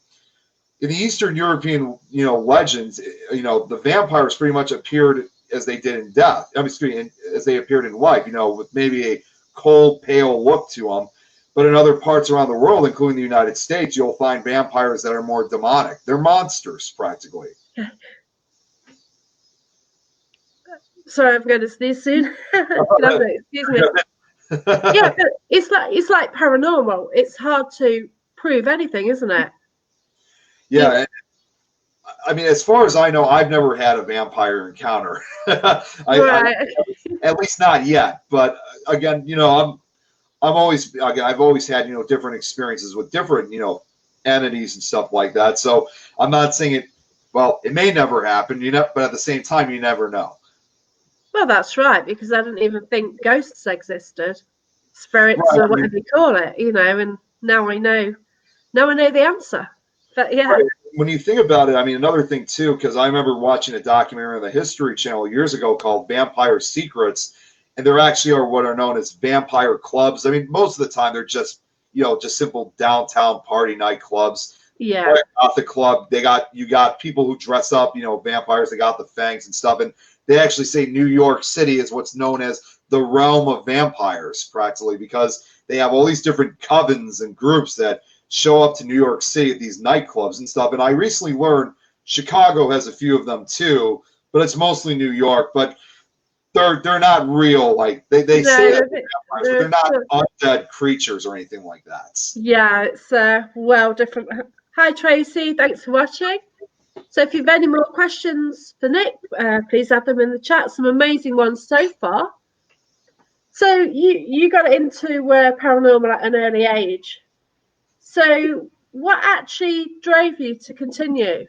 in the Eastern European, legends, the vampires pretty much appeared as they did in death. I mean, excuse me, as they appeared in life, with maybe a cold, pale look to them. But in other parts around the world, including the United States, you'll find vampires that are more demonic. They're monsters, practically. Sorry, I'm going to sneeze soon. Excuse me. Yeah, but it's like paranormal. It's hard to prove anything, isn't it? Yeah. I mean, as far as I know, I've never had a vampire encounter. Right. At least not yet. But again, I've always had, different experiences with different, entities and stuff like that. So I'm not saying it, well, it may never happen, but at the same time, you never know. Well, that's right, because I didn't even think ghosts existed, spirits, Right. or whatever you call it, and now I know the answer. But yeah. Right. When you think about it, I mean, another thing too, because I remember watching a documentary on the History Channel years ago called Vampire Secrets, and there actually are what are known as vampire clubs. I mean, most of the time they're just, just simple downtown party nightclubs. Yeah. Right off the club, you got people who dress up, vampires. They got the fangs and stuff, and they actually say New York City is what's known as the realm of vampires, practically, because they have all these different covens and groups that show up to New York City at these nightclubs and stuff. And I recently learned Chicago has a few of them too, but it's mostly New York. But they're not real. Like they say that they're not undead creatures or anything like that. Yeah, it's well different. Hi Tracy, thanks for watching. So if you've any more questions for Nick, please add them in the chat. Some amazing ones so far. So you got into paranormal at an early age. So what actually drove you to continue?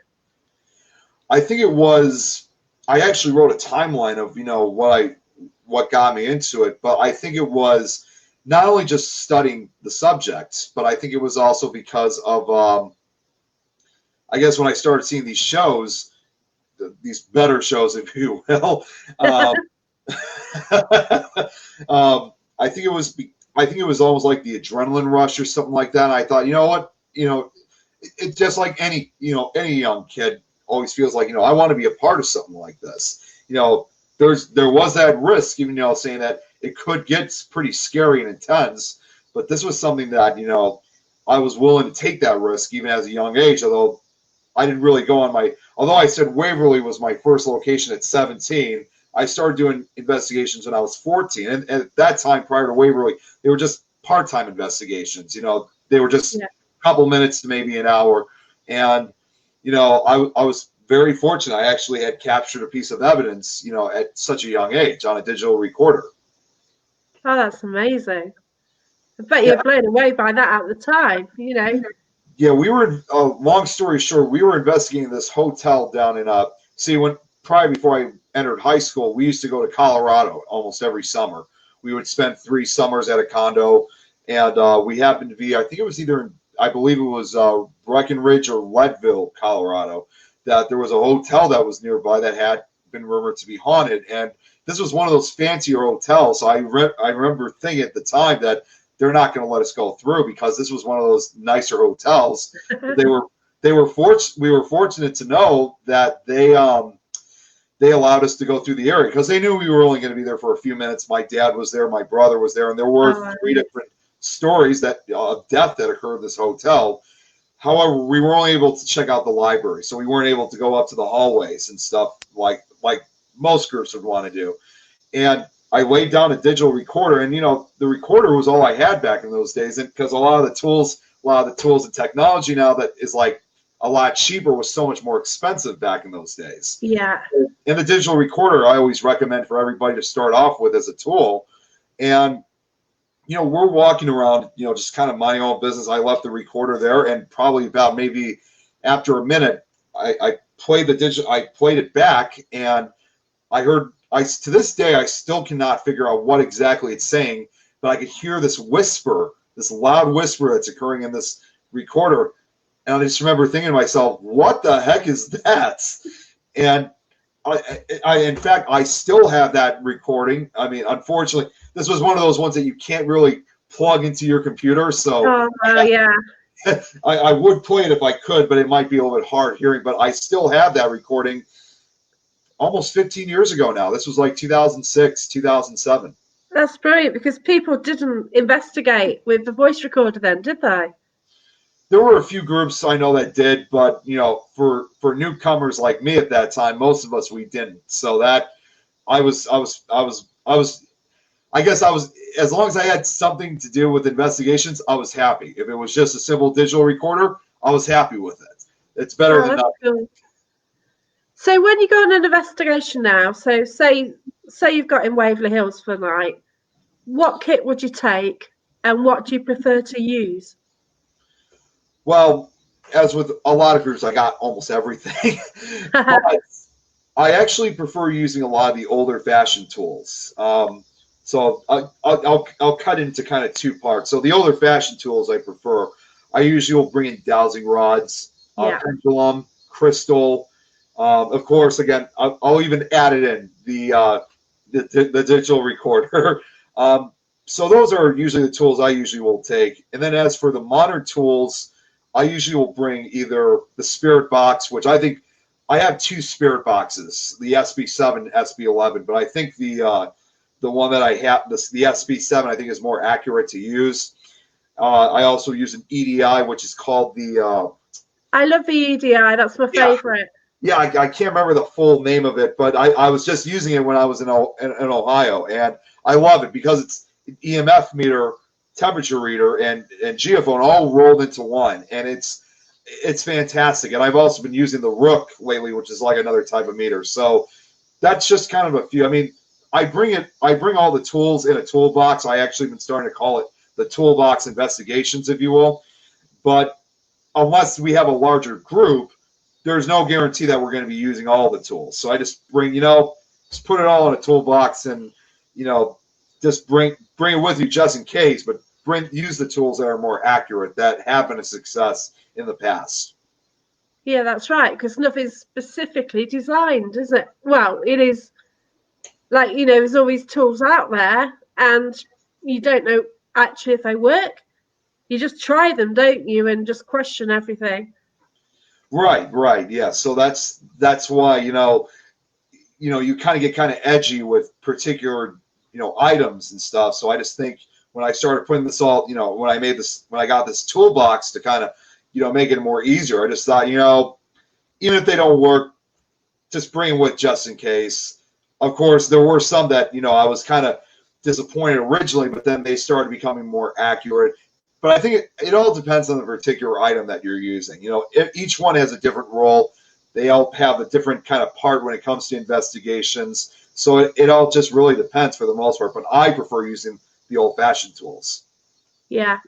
I think it was, I actually wrote a timeline of, what got me into it, but I think it was not only just studying the subject, but I think it was also because of, I guess when I started seeing these shows, these better shows, if you will, I think it was almost like the adrenaline rush or something like that. And I thought, you know what, it's just like any young kid always feels like, I want to be a part of something like this. There was that risk, even, saying that it could get pretty scary and intense, but this was something that, I was willing to take that risk even as a young age, although I didn't really go on although I said Waverly was my first location at 17, I started doing investigations when I was 14. And at that time, prior to Waverly, they were just part-time investigations. They were just a couple minutes to maybe an hour. And, I was very fortunate. I actually had captured a piece of evidence, at such a young age on a digital recorder. Oh, that's amazing. I bet you're blown away by that at the time, Yeah, we were, long story short, we were investigating this hotel down in, probably before I entered high school, we used to go to Colorado almost every summer. We would spend 3 summers at a condo, and we happened to be, I think it was I believe it was Breckenridge or Leadville, Colorado, that there was a hotel that was nearby that had been rumored to be haunted. And this was one of those fancier hotels. So I remember thinking at the time that they're not going to let us go through because this was one of those nicer hotels. we were fortunate to know that they allowed us to go through the area because they knew we were only going to be there for a few minutes. My dad was there, my brother was there, and there were 3 different stories of death that occurred in this hotel. However, we were only able to check out the library, so we weren't able to go up to the hallways and stuff like most groups would want to do. And I laid down a digital recorder, and the recorder was all I had back in those days, and because a lot of the tools and technology now that is like a lot cheaper was so much more expensive back in those days. Yeah. And the digital recorder I always recommend for everybody to start off with as a tool. And we're walking around, just kind of my own business. I left the recorder there, and probably about maybe after a minute, I played it back, and I heard, to this day, I still cannot figure out what exactly it's saying, but I could hear this whisper, this loud whisper that's occurring in this recorder. And I just remember thinking to myself, what the heck is that? And in fact, I still have that recording. I mean, unfortunately, this was one of those ones that you can't really plug into your computer. So yeah. I would play it if I could, but it might be a little bit hard hearing. But I still have that recording almost 15 years ago now. This was like 2006, 2007. That's brilliant because people didn't investigate with the voice recorder then, did they? There were a few groups I know that did, but for newcomers like me at that time, most of us we didn't. So that I guess I was, as long as I had something to do with investigations, I was happy. If it was just a simple digital recorder, I was happy with it. It's better Oh, than that's nothing. cool. So when you go on an investigation now, so say you've got in Waverley Hills for the night, what kit would you take and what do you prefer to use? Well, as with a lot of groups, I got almost everything. But I actually prefer using a lot of the older fashioned tools. So I'll cut into kind of two parts. So the older fashioned tools I prefer. I usually will bring in dowsing rods, Yeah. pendulum, crystal. Of course, again, I'll even add it in the digital recorder. So those are usually the tools I usually will take. And then as for the modern tools, I usually will bring either the spirit box, which I think I have two spirit boxes, the SB7, SB11, but I think the one that I have, the SB7, I think is more accurate to use. I also use an EDI, which is called the. I love the EDI. That's my favorite. Yeah, I can't remember the full name of it, but I was just using it when I was in Ohio, and I love it because it's an EMF meter, temperature reader, and geophone all rolled into one, and it's fantastic. And I've also been using the Rook lately, which is like another type of meter. So that's just kind of a few. I mean, I bring all the tools in a toolbox. I actually been starting to call it the toolbox investigations, if you will. But unless we have a larger group, there's no guarantee that we're going to be using all the tools. So I just bring, just put it all in a toolbox and, just bring it with you just in case, but use the tools that are more accurate, that have been a success in the past. Yeah, that's right, because nothing's specifically designed, is it? Well, it is like, there's always tools out there and you don't know actually if they work. You just try them, don't you, and just question everything. Right, yeah. So that's why, you kind of get kind of edgy with particular, items and stuff. So I just think when I started putting this all, when I got this toolbox to kind of, make it more easier, I just thought, even if they don't work, just bring them with just in case. Of course, there were some that, I was kind of disappointed originally, but then they started becoming more accurate. But I think it all depends on the particular item that you're using. Each one has a different role. They all have a different kind of part when it comes to investigations. So it all just really depends for the most part. But I prefer using the old-fashioned tools. Yeah.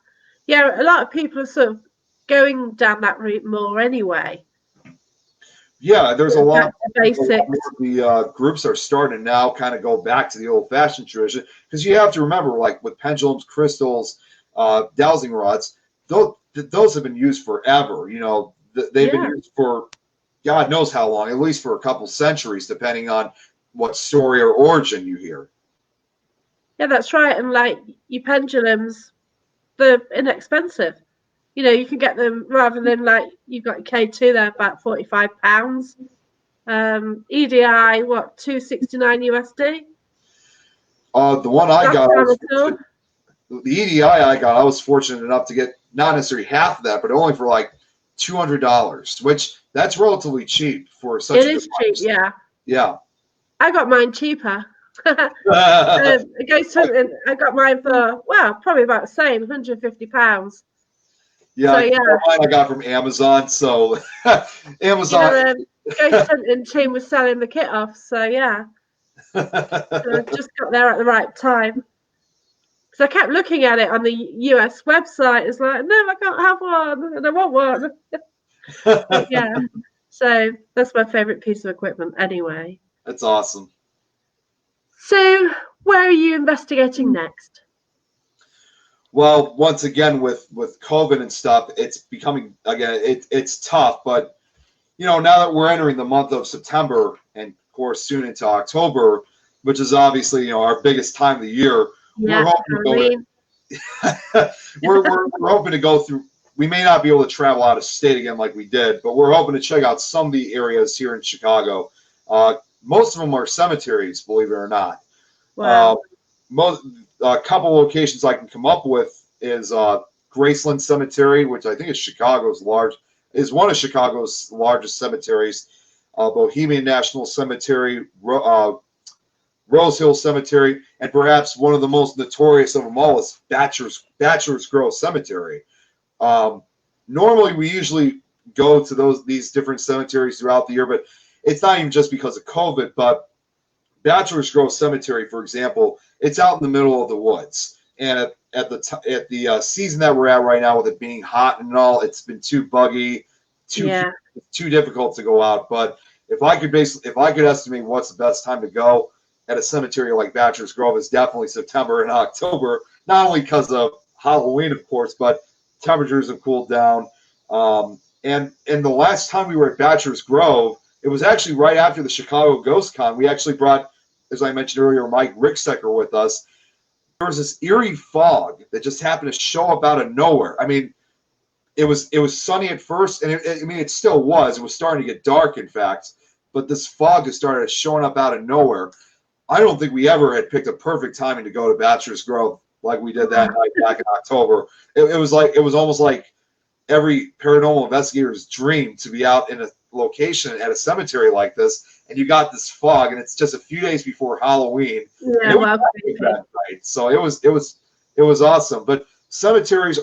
Yeah, a lot of people are sort of going down that route more anyway. Yeah, there's a lot. Basics. The groups are starting now kind of go back to the old-fashioned tradition because you have to remember, like with pendulums, crystals, dowsing rods, those have been used forever. They've been used for God knows how long, at least for a couple centuries, depending on what story or origin you hear. Yeah, that's right. And like your pendulums, they're inexpensive. You can get them rather than like you've got your K2 there about £45. EDI, what, $269 USD? The one I got, the EDI I got, I was fortunate enough to get not necessarily half of that, but only for like $200, which that's relatively cheap for such. It is cheap, yeah. Yeah. I got mine cheaper. I got mine for probably about the same, £150. Yeah, so, yeah. Mine I got from Amazon. So Amazon. Ghost Hunting team was selling the kit off, so yeah. So I just got there at the right time. Because I kept looking at it on the US website. It's like, no, I can't have one, and I want one. But yeah. So that's my favorite piece of equipment, anyway. That's awesome. So, where are you investigating next? Well, once again, with COVID and stuff, it's becoming, again, it's tough. But, now that we're entering the month of September and, of course, soon into October, which is obviously, our biggest time of the year, we're hoping we're hoping to go through. We may not be able to travel out of state again like we did, but we're hoping to check out some of the areas here in Chicago. Most of them are cemeteries, believe it or not. Wow. most a couple locations I can come up with is Graceland Cemetery, which I think is one of Chicago's largest cemeteries. Bohemian National Cemetery, Rose Hill Cemetery, and perhaps one of the most notorious of them all is Bachelor's Grove Cemetery. Normally, we usually go to these different cemeteries throughout the year, but it's not even just because of COVID. But Bachelor's Grove Cemetery, for example, it's out in the middle of the woods, and at the season that we're at right now, with it being hot and all, it's been too buggy, too difficult to go out. But if I could estimate what's the best time to go at a cemetery like Bachelor's Grove, is definitely September and October. Not only because of Halloween, of course, but temperatures have cooled down. And the last time we were at Bachelor's Grove, it was actually right after the Chicago Ghost Con. We actually brought, as I mentioned earlier, Mike Ricksecker with us. There was this eerie fog that just happened to show up out of nowhere. I mean, it was sunny at first, and it still was. It was starting to get dark, in fact, but this fog has started showing up out of nowhere. I don't think we ever had picked a perfect timing to go to Bachelor's Grove like we did that night back in October. It was almost like every paranormal investigator's dream to be out in a location at a cemetery like this, and you got this fog, and it's just a few days before Halloween. Yeah, that night, so it was awesome. But cemeteries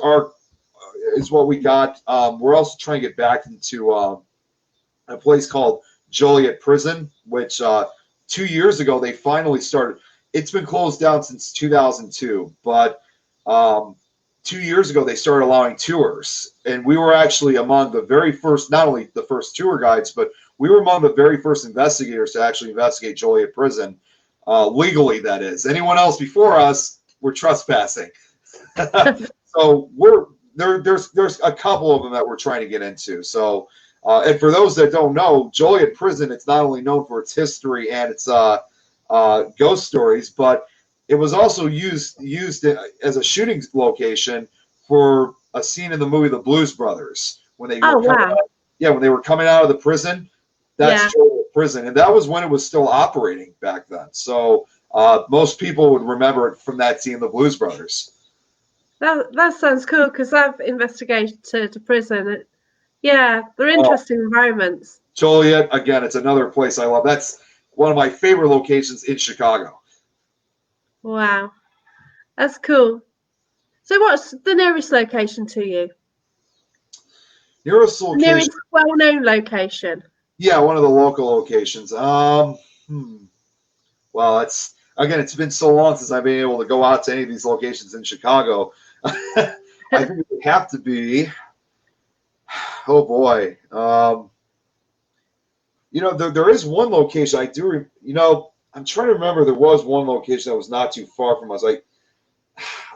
is what we got. We're also trying to get back into a place called Joliet Prison, which 2 years ago they finally started. It's been closed down since 2002, but 2 years ago they started allowing tours, and we were actually among the very first, not only the first tour guides, but we were among the very first investigators to actually investigate Joliet Prison, legally, that is. Anyone else before us were trespassing. So there's a couple of them that we're trying to get into. So, and for those that don't know, Joliet Prison, it's not only known for its history and its ghost stories, but it was also used as a shooting location for a scene in the movie The Blues Brothers when they when they were coming out of the prison. That's Joliet Prison, and that was when it was still operating back then. So most people would remember it from that scene, The Blues Brothers. That sounds cool, because I've investigated to prison. They're interesting environments. Joliet, again, it's another place I love. That's one of my favorite locations in Chicago. Wow, that's cool. So what's the nearest location to you? Nearest well-known location? Yeah, one of the local locations. Well, it's been so long since I've been able to go out to any of these locations in Chicago. I think it would have to be, oh boy. There is one location I do, I'm trying to remember. There was one location that was not too far from us. I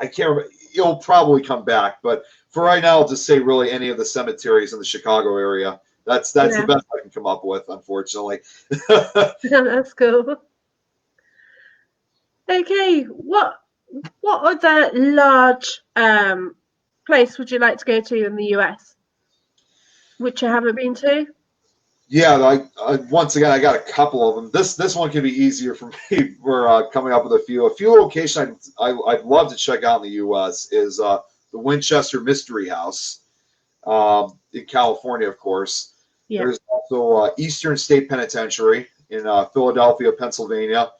can't remember. It'll probably come back, but for right now, I'll just say really any of the cemeteries in the Chicago area. That's the best I can come up with, unfortunately. That's cool. Okay, what other large place would you like to go to in the US, which you haven't been to? Yeah, once again, I got a couple of them. This one can be easier for me. We're coming up with a few locations I'd love to check out in the U.S. is the Winchester Mystery House in California, of course. Yeah. There's also Eastern State Penitentiary in Philadelphia, Pennsylvania,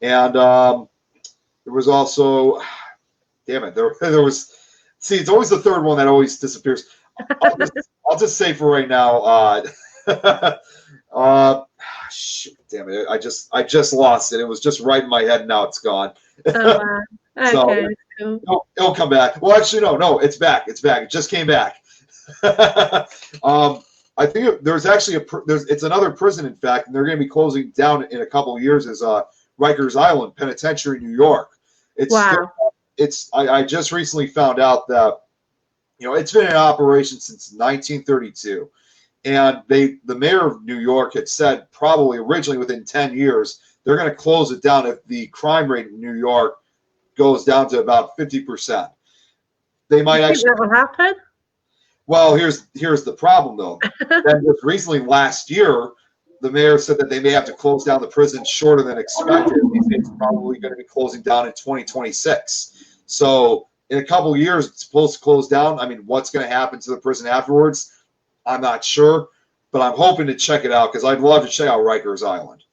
and there was also, damn it, there was. See, it's always the third one that always disappears. I'll just say for right now. Shoot, damn it! I just lost it. It was just right in my head. Now it's gone. Okay, so cool. It'll come back. Well, actually, no, it's back. It's back. It just came back. I think there's actually it's another prison, in fact, and they're going to be closing down in a couple of years. Is Rikers Island Penitentiary, New York. I just recently found out that it's been in operation since 1932. And the mayor of New York had said probably originally within 10 years, they're going to close it down if the crime rate in New York goes down to about 50%. They might actually. That will happen? Well, here's the problem, though. Then just recently, last year, the mayor said that they may have to close down the prison shorter than expected. He said it's probably going to be closing down in 2026. So in a couple of years, it's supposed to close down. I mean, what's going to happen to the prison afterwards? I'm not sure, but I'm hoping to check it out because I'd love to check out Rikers Island.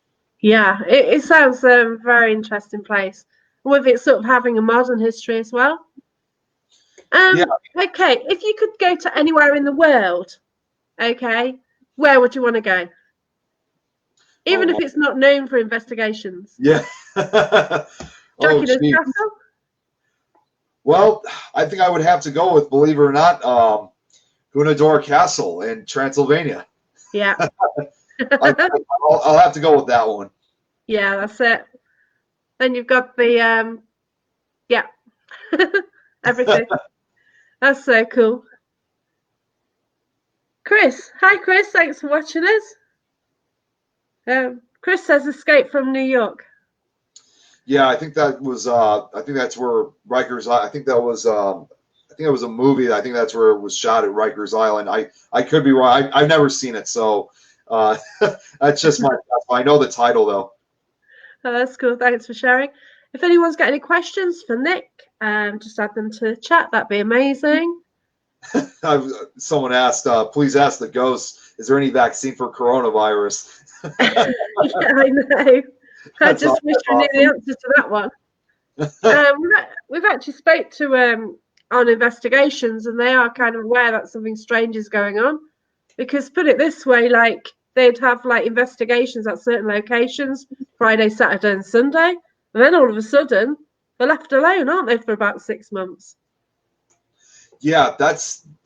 Yeah, it sounds a very interesting place, with it sort of having a modern history as well. Yeah. Okay, if you could go to anywhere in the world, okay, where would you want to go? Even if it's not known for investigations. Yeah. Dracula's Castle? Well, I think I would have to go with, believe it or not, Hunador Castle in Transylvania. Yeah. I'll have to go with that one. Yeah, that's it. Then you've got the, yeah, everything. That's so cool. Chris. Hi, Chris. Thanks for watching us. Chris says Escape from New York. Yeah, I think that was, I think that's where Rikers, I think that was, I think it was a movie. I think that's where it was shot at Rikers Island. I could be wrong. I've never seen it, so that's just my guess. I know the title though. Oh, that's cool. Thanks for sharing. If anyone's got any questions for Nick, just add them to the chat. That'd be amazing. Someone asked, please ask the ghosts, is there any vaccine for coronavirus? Yeah, I know. I just wish I knew the answer to that one. We've actually spoke to on investigations, and they are kind of aware that something strange is going on. Because put it this way, like they'd have like investigations at certain locations Friday, Saturday, and Sunday, and then all of a sudden they're left alone, aren't they, for about 6 months? Yeah,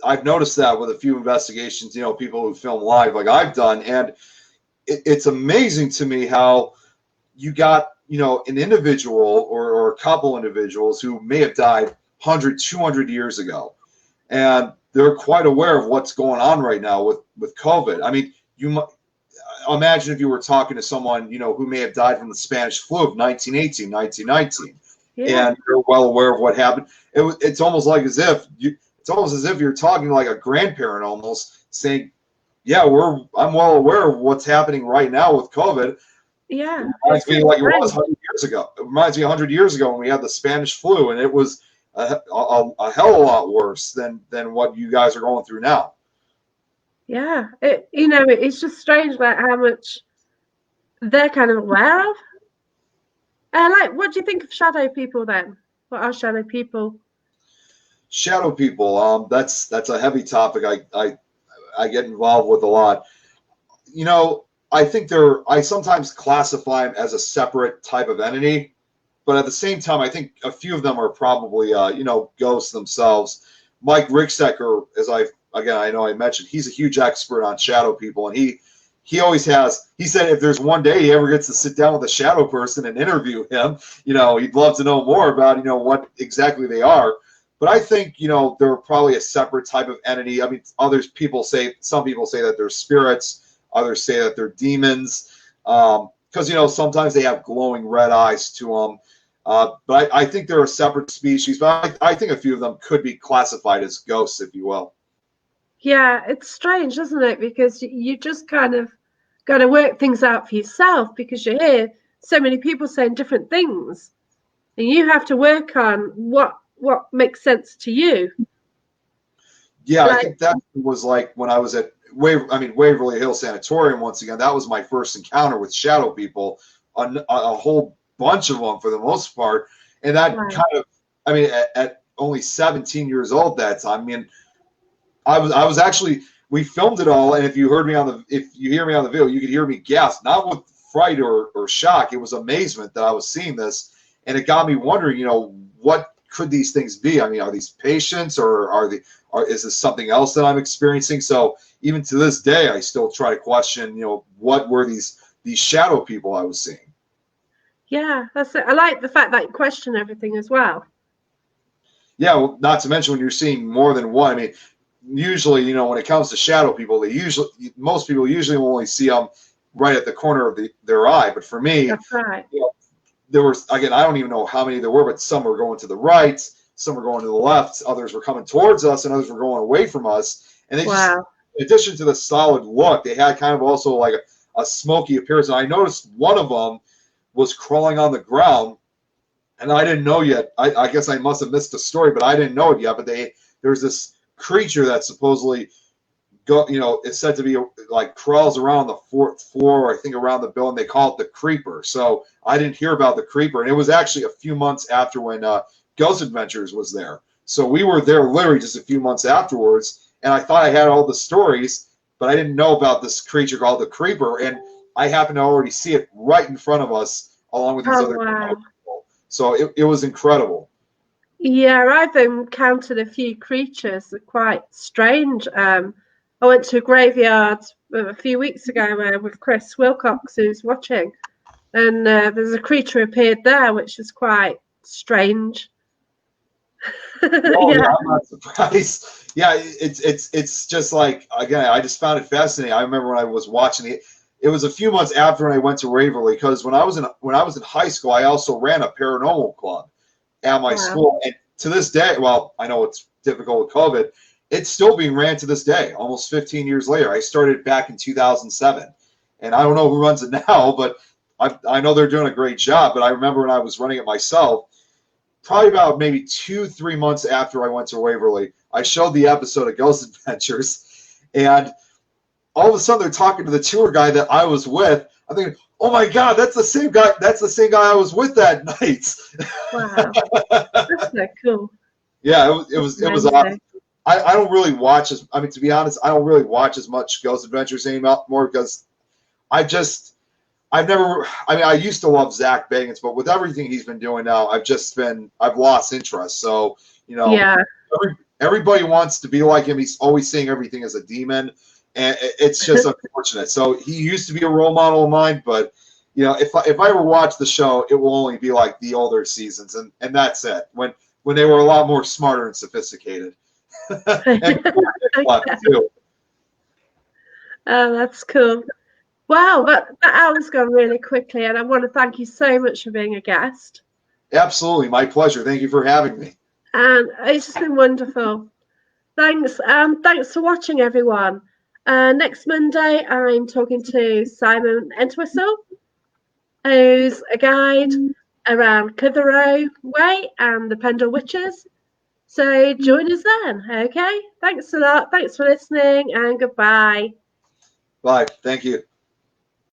I've noticed that with a few investigations. You know, people who film live, like I've done, and it's amazing to me how you got, you know, an individual or a couple individuals who may have died 100, 200 years ago, and they're quite aware of what's going on right now with COVID. I mean, you imagine if you were talking to someone, you know, who may have died from the Spanish flu of 1918, 1919, Yeah. and they're well aware of what happened. It's almost like as if you're talking like a grandparent, almost saying, "Yeah, I'm well aware of what's happening right now with COVID." Yeah. It reminds me like it was 100 years ago. It reminds me 100 years ago when we had the Spanish flu, and it was a hell of a lot worse than what you guys are going through now. Yeah. It's just strange, like how much they're kind of aware of. Like, what do you think of shadow people then? What are shadow people? Shadow people, that's a heavy topic I get involved with a lot. You know, I think I sometimes classify them as a separate type of entity, but at the same time, I think a few of them are probably, you know, ghosts themselves. Mike Ricksecker, I know I mentioned, he's a huge expert on shadow people, and he always has. He said if there's one day he ever gets to sit down with a shadow person and interview him, you know, he'd love to know more about, you know, what exactly they are. But I think, you know, they're probably a separate type of entity. I mean, some people say that they're spirits, others say that they're demons, because, you know, sometimes they have glowing red eyes to them. But I think they're a separate species. But I think a few of them could be classified as ghosts, if you will. Yeah, it's strange, isn't it? Because you just kind of got to work things out for yourself, because you hear so many people saying different things, and you have to work on what makes sense to you. Yeah, I think that was like when I was at Waverly Hill Sanatorium. Once again, that was my first encounter with shadow people, a whole bunch of them for the most part. And that kind of, I mean, at only 17 years old that time, I mean, I was actually, we filmed it all, and if you hear me on the video, you could hear me gasp, not with fright or shock. It was amazement that I was seeing this, and it got me wondering, you know, what could these things be? I mean, are these patients, or is this something else that I'm experiencing? So even to this day, I still try to question, you know, what were these shadow people I was seeing? Yeah, that's it. I like the fact that you question everything as well. Yeah, well, not to mention when you're seeing more than one. I mean, usually, you know, when it comes to shadow people, most people usually only see them right at the corner of their eye. But for me, that's right. You know, there were, again, I don't even know how many there were, but some were going to the right, some were going to the left, others were coming towards us, and others were going away from us. And they just, in addition to the solid look, they had kind of also like a smoky appearance. And I noticed one of them was crawling on the ground, and I didn't know yet. I guess I must have missed the story, but I didn't know it yet. But there's this creature that supposedly it's said to be like crawls around the fourth floor, I think, around the building. They call it the creeper. So I didn't hear about the creeper, and it was actually a few months after when Ghost Adventures was there. So we were there literally just a few months afterwards, and I thought I had all the stories, but I didn't know about this creature called the creeper, and I happened to already see it right in front of us, along with these other people. So it was incredible. Yeah, I've encountered a few creatures that are quite strange. I went to a graveyard a few weeks ago with Chris Wilcox, who's watching, and there's a creature appeared there, which is quite strange. Oh, yeah, I'm not surprised. Yeah, it's just like, again, I just found it fascinating. I remember when I was watching it. It was a few months after when I went to Waverly, because when I was in high school, I also ran a paranormal club at my school, and to this day, well, I know it's difficult with COVID, it's still being ran to this day, almost 15 years later. I started back in 2007, and I don't know who runs it now, but I know they're doing a great job. But I remember when I was running it myself, probably about maybe 2-3 months after I went to Waverly, I showed the episode of Ghost Adventures, and all of a sudden they're talking to the tour guy that I was with. I'm thinking, oh my God, that's the same guy. That's the same guy I was with that night. Wow, that's so cool. Yeah, it was awesome. I don't really watch to be honest, I don't really watch as much Ghost Adventures anymore, because I used to love Zach Bagans, but with everything he's been doing now, I've lost interest. So, everybody wants to be like him. He's always saying everything is a demon, and it's just unfortunate. So he used to be a role model of mine, but if I ever watch the show, it will only be like the older seasons, and that's it. When they were a lot more smarter and sophisticated. And too. Oh, that's cool. Wow, that hour's gone really quickly, and I want to thank you so much for being a guest. Absolutely, my pleasure. Thank you for having me. And it's just been wonderful. Thanks. Thanks for watching, everyone. Next Monday, I'm talking to Simon Entwistle, who's a guide around Clitheroe Way and the Pendle Witches. So join us then, okay? Thanks a lot. Thanks for listening, and goodbye. Bye. Thank you.